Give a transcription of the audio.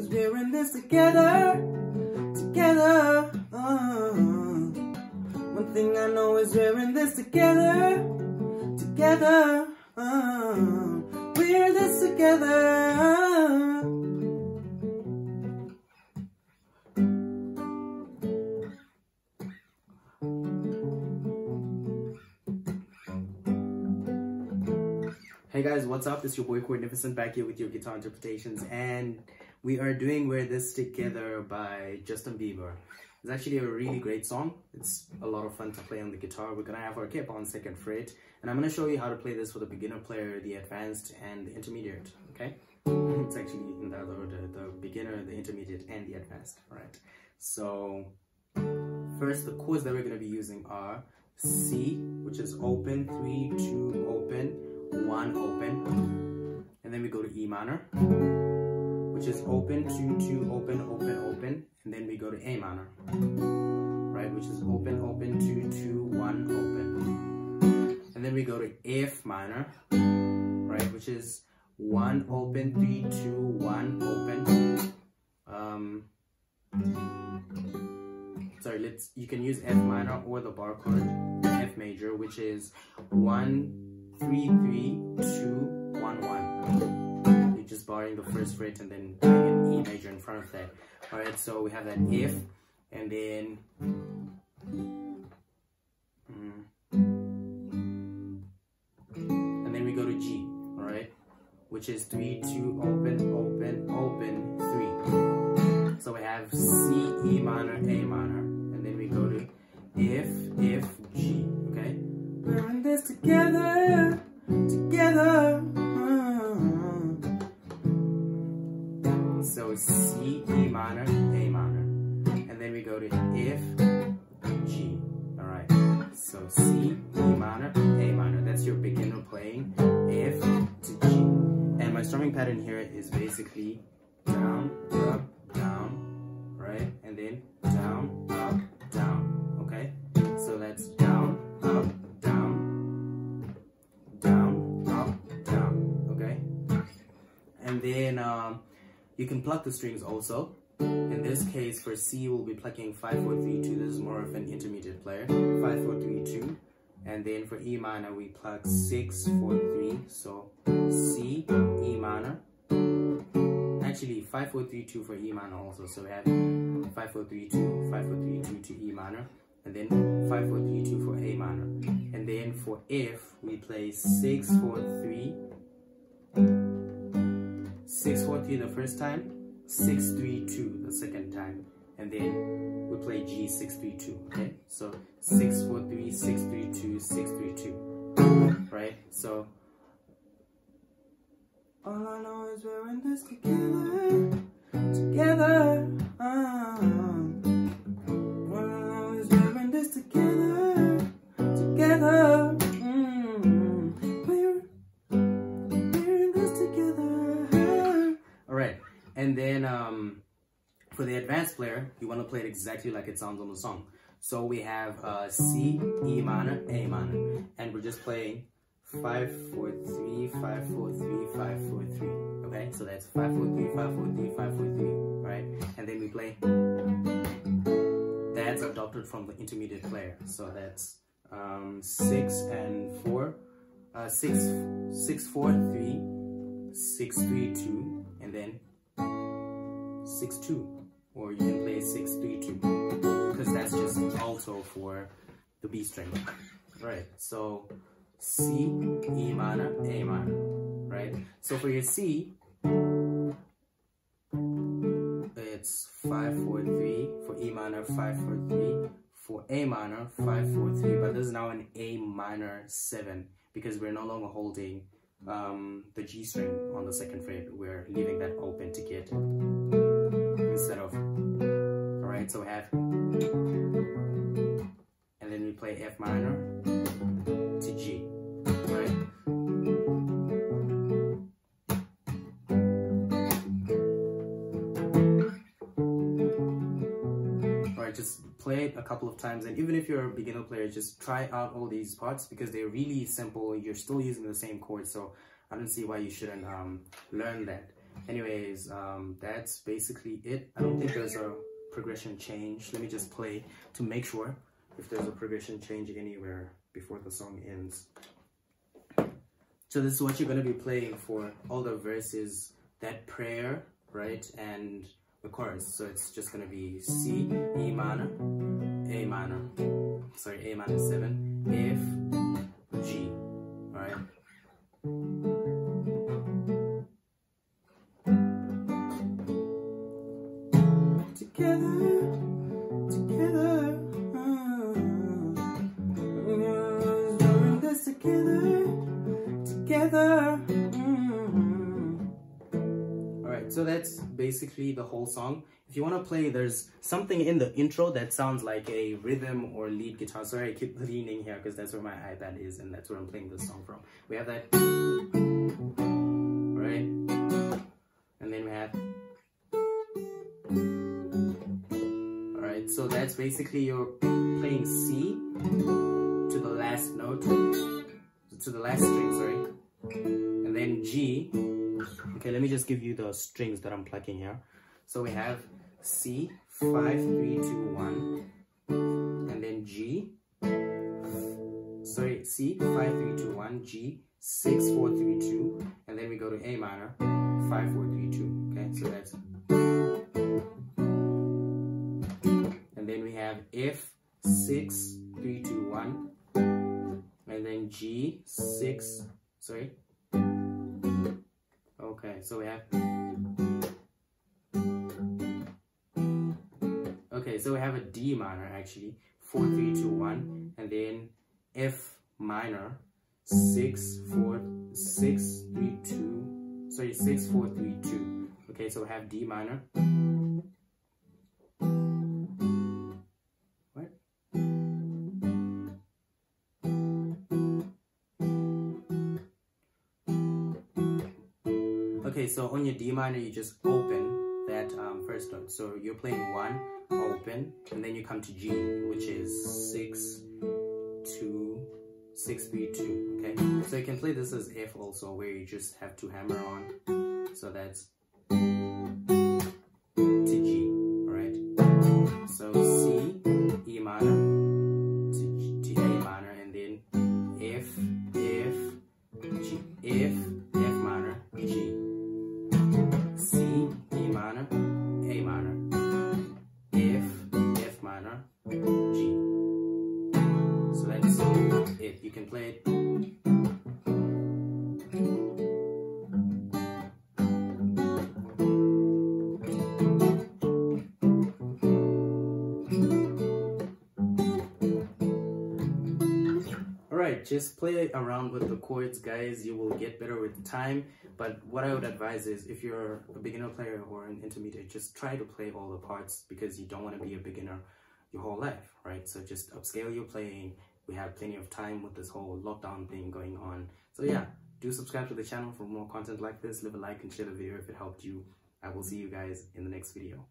is we're in this together, together. One thing I know is we're in this together, together. We're in this together. Hey guys, what's up? It's your boy Chordnificent back here with your guitar interpretations, and we are doing We're This Together by Justin Bieber. It's actually a really great song. It's a lot of fun to play on the guitar. We're gonna have our capo on second fret, and I'm gonna show you how to play this for the beginner player, the advanced, and the intermediate, okay? It's actually in that order, the beginner, the intermediate, and the advanced, alright? So, first, the chords that we're gonna be using are C, which is open, 3, 2, open, 1 open, and then we go to E minor, which is open, 2, 2, open, open, open, and then we go to A minor, right, which is open, open, 2, 2, 1 open, and then we go to F minor, right, which is 1 open, 3, 2, 1 open. You can use F minor or the bar chord F major, which is 1, 3, 3, 2, 1, 1. You're just barring the first fret and then putting an E major in front of that. Alright, so we have that F, and then we go to G, alright, which is 3, 2, open, open, open, 3. So we have C, E minor, A minor, and then we go to F, F, G, okay? We're in this together, together. So C, E minor, A minor, and then we go to F, G. All right. So C, E minor, A minor. That's your beginner playing F to G. And my strumming pattern here is basically down, up, down, right, and then down, up, down. Okay. So that's down, up, down, up, down, okay? And then you can pluck the strings also. In this case, for C, we'll be plucking 5, 4, 3, 2. This is more of an intermediate player. 5, 4, 3, 2. And then for E minor, we pluck 6, 4, 3. So C, E minor. Actually, 5, 4, 3, 2 for E minor also. So we have 5, 4, 3, 2, 5, 4, 3, 2 to E minor. And then 5, 4, 3, 2 for A minor. And then for F, we play 6, 4, 3. 6, 4, 3 the first time, 6, 3, 2 the second time, and then we play G, 6, 3, 2, okay? So 6, 4, 3, 6, 3, 2, 6, 3, 2, right? So all I know is we're in this together, together. All I know is we're in this together, together. And then for the advanced player, you want to play it exactly like it sounds on the song. So we have C, E minor, A minor, and we're just playing 5, 4, 3, 5, 4, 3, 5, 4, 3. Okay, so that's 5, 4, 3, 5, 4, 3, 5, 4, 3. Right, and then we play. That's adopted from the intermediate player. So that's 6 and 4, 6, 6, 4, 3, 6, 3, 2, and then 6, 2, or you can play 6, 3, 2, because that's just alto for the B string, right? So C, E minor, A minor, right? So for your C, it's 5, 4, 3, for E minor, 5, 4, 3, for A minor, 5, 4, 3, but this is now an A minor 7, because we're no longer holding the G string on the second fret. We're leaving that open to get instead of, alright, so we have, and then we play F minor to G, right? Alright, just play it a couple of times, and even if you're a beginner player, just try out all these parts because they're really simple. You're still using the same chords, so I don't see why you shouldn't learn that. Anyways, that's basically it. I don't think there's a progression change. Let me just play to make sure if there's a progression change anywhere before the song ends. So this is what you're going to be playing for all the verses, that prayer, right, and the chorus. So it's just going to be C, E minor, A minor, sorry, A minor 7, F, G, alright? Together, doing this together. Alright, so that's basically the whole song. If you want to play, there's something in the intro that sounds like a rhythm or lead guitar. Sorry, I keep leaning here because that's where my iPad is and that's where I'm playing this song from. We have that, right? And then we have, alright, so that's basically you're playing C to the last note, to the last string, sorry, and then G. Okay, let me just give you the strings that I'm plucking here. So we have C, 5, 3, 2, 1, and then G, sorry, C, 5, 3, 2, 1, G, 6, 4, 3, 2, and then we go to A minor, 5, 4, 3, 2, okay, so that's, and then we have F, 6, 3, 2, 1, and then G, 6, sorry, okay, so we have, okay, so we have a D minor actually, 4, 3, 2, 1, and then F minor, 6, 4, 6, 3, 2, sorry, 6, 4, 3, 2. Okay, so we have D minor. What? Okay, so on your D minor, you just open that first note. So you're playing 1, open, and then you come to G, which is 6, 2, 6, 3, 2. Okay, so you can play this as F also, where you just have to hammer on. So that's to G, alright? So C, E minor, to A minor, and then F, F, G, F, F minor, G. C, E minor, A minor, F, F minor, G. So that's it. You can play it. Alright, just play around with the chords, guys. You will get better with time. But what I would advise is, if you're a beginner player or an intermediate, just try to play all the parts, because you don't want to be a beginner your whole life, right? So just upscale your playing. We have plenty of time with this whole lockdown thing going on. So yeah, do subscribe to the channel for more content like this. Leave a like and share the video if it helped you. I will see you guys in the next video.